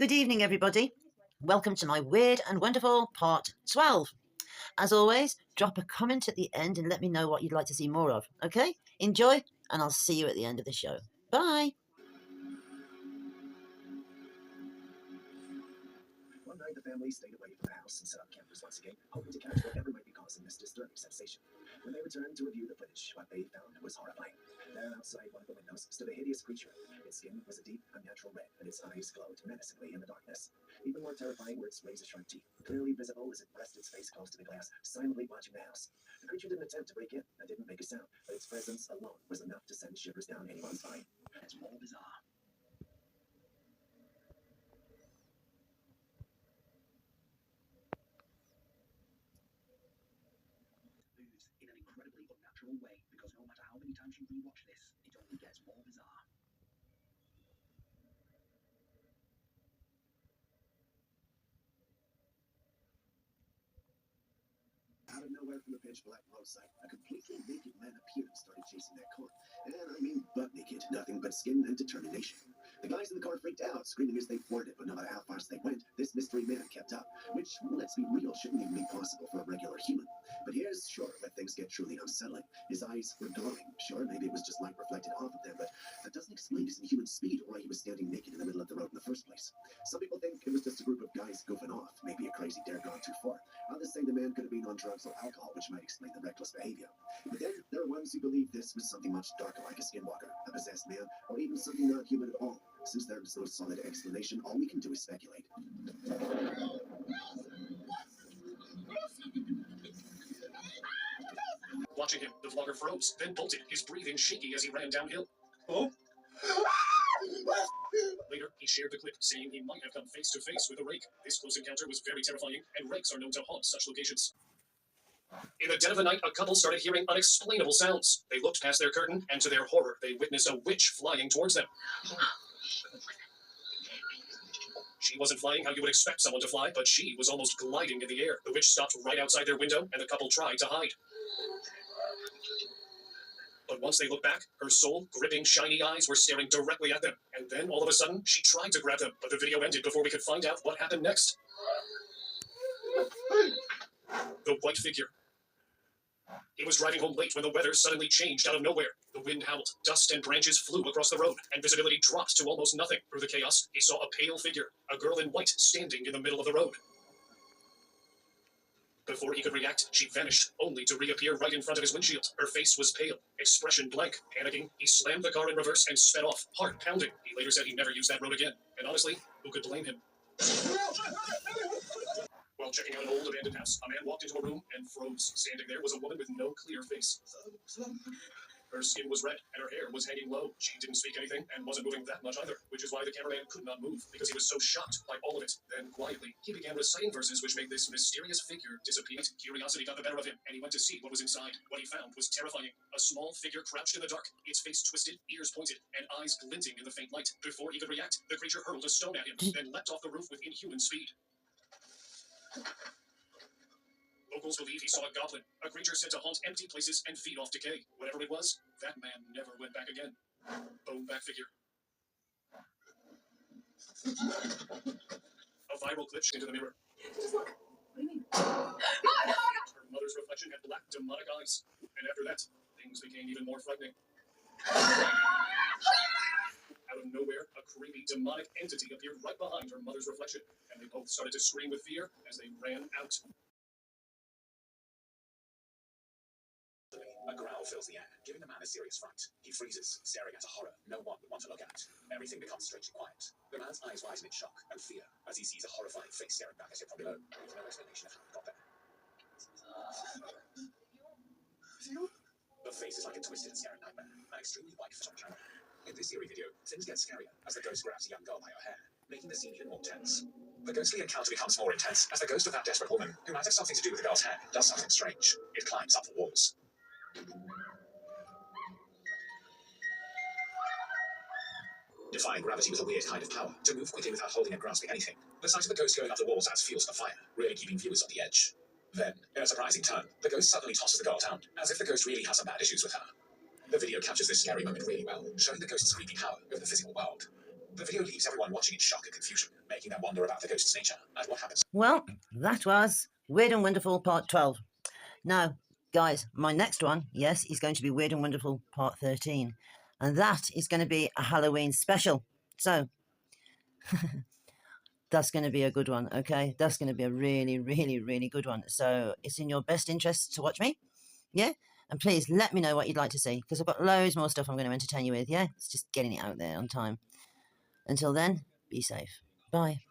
Good evening, everybody. Welcome to my Weird and Wonderful Part 12. As always, drop a comment at the end and let me know what you'd like to see more of. Okay? Enjoy, and I'll see you at the end of the show. Bye. One night, the family stayed away from the house and set up cameras once again, hoping to catch whatever might be causing this disturbing sensation. When they returned to review the footage, what they found was horrifying. There, outside one of the windows, stood a hideous creature. Its skin was a deep, unnatural red, and its eyes glowed menacingly in the darkness. Even more terrifying were its razor-sharp teeth, clearly visible as it rested its face close to the glass, silently watching the house. The creature didn't attempt to break in and didn't make a sound, but its presence alone was enough to send shivers down anyone's spine. It's more bizarre. Moves in an incredibly unnatural way, because no matter how many times you rewatch this, it only gets more bizarre. Out of nowhere from the pitch black roadside, a completely naked man appeared and started chasing that car. And I mean butt naked, nothing but skin and determination. The guys in the car freaked out, screaming as they flirted, but no matter how fast they went, this mystery man kept up, which, let's be real, shouldn't even be possible for a regular human. But here's, sure, where things get truly unsettling. His eyes were glowing. Sure, maybe it was just light reflected off of them, but that doesn't explain his inhuman speed or why he was standing naked in the middle of the road in the first place. Some people think it was just a group of guys goofing off, maybe a crazy dare gone too far. Others say the man could have been on drugs or alcohol, which might explain the reckless behavior. But then there are ones who believe this was something much darker, like a skinwalker, a possessed man, or even something not human at all. Since there is no solid explanation, all we can do is speculate. Watching him, the vlogger froze, then bolted, his breathing shaky as he ran downhill. Oh? Later, he shared the clip, saying he might have come face to face with a rake. This close encounter was very terrifying, and rakes are known to haunt such locations. In the dead of the night, a couple started hearing unexplainable sounds. They looked past their curtain, and to their horror, they witnessed a witch flying towards them. She wasn't flying how you would expect someone to fly, but she was almost gliding in the air. The witch stopped right outside their window, and the couple tried to hide. But once they looked back, her soul-gripping, shiny eyes were staring directly at them. And then, all of a sudden, she tried to grab them, but the video ended before we could find out what happened next. The white figure. He was driving home late when the weather suddenly changed out of nowhere. The wind howled, dust and branches flew across the road, and visibility dropped to almost nothing. Through the chaos, he saw a pale figure, a girl in white, standing in the middle of the road. Before he could react, she vanished, only to reappear right in front of his windshield. Her face was pale, expression blank. Panicking, he slammed the car in reverse and sped off, heart pounding. He later said he'd never use that road again. And honestly, who could blame him? While checking out an old abandoned house, a man walked into a room and froze. Standing there was a woman with no clear face. Her skin was red, and her hair was hanging low. She didn't speak anything, and wasn't moving that much either, which is why the cameraman could not move, because he was so shocked by all of it. Then, quietly, he began reciting verses which made this mysterious figure disappear. Curiosity got the better of him, and he went to see what was inside. What he found was terrifying. A small figure crouched in the dark, its face twisted, ears pointed, and eyes glinting in the faint light. Before he could react, the creature hurled a stone at him, then leapt off the roof with inhuman speed. Locals believe he saw a goblin, a creature said to haunt empty places and feed off decay. Whatever it was, that man never went back again. Bone back figure. A viral clip into the mirror. Just look. What do you mean? Her mother's reflection had black, demonic eyes. And after that, things became even more frightening. Out of nowhere, a creepy, demonic entity appeared right behind her mother's reflection, and they both started to scream with fear as they ran out. A growl fills the air, giving the man a serious fright. He freezes, staring at a horror no one would want to look at. Everything becomes strangely quiet. The man's eyes widen in shock and fear as he sees a horrifying face staring back at him from below. There is no explanation of how it got there. The face is like a twisted and scary nightmare, an extremely white foot on camera. In this eerie video, things get scarier as the ghost grabs a young girl by her hair, making the scene even more tense. The ghostly encounter becomes more intense as the ghost of that desperate woman, who might have something to do with the girl's hair, does something strange. It climbs up the walls. Defying gravity with a weird kind of power, to move quickly without holding and grasping anything. The sight of the ghost going up the walls adds fuel to the fire, really keeping viewers on the edge. Then, in a surprising turn, the ghost suddenly tosses the girl down, as if the ghost really has some bad issues with her. The video captures this scary moment really well, showing the ghost's creepy power over the physical world. The video leaves everyone watching in shock and confusion, making them wonder about the ghost's nature and what happens. Well, that was Weird and Wonderful Part 12. Now, guys, my next one, yes, is going to be Weird and Wonderful Part 13. And that is going to be a Halloween special. So, that's going to be a good one, okay? That's going to be a really, really, really good one. So, it's in your best interest to watch me, yeah? And please let me know what you'd like to see, because I've got loads more stuff I'm going to entertain you with, yeah? It's just getting it out there on time. Until then, be safe. Bye.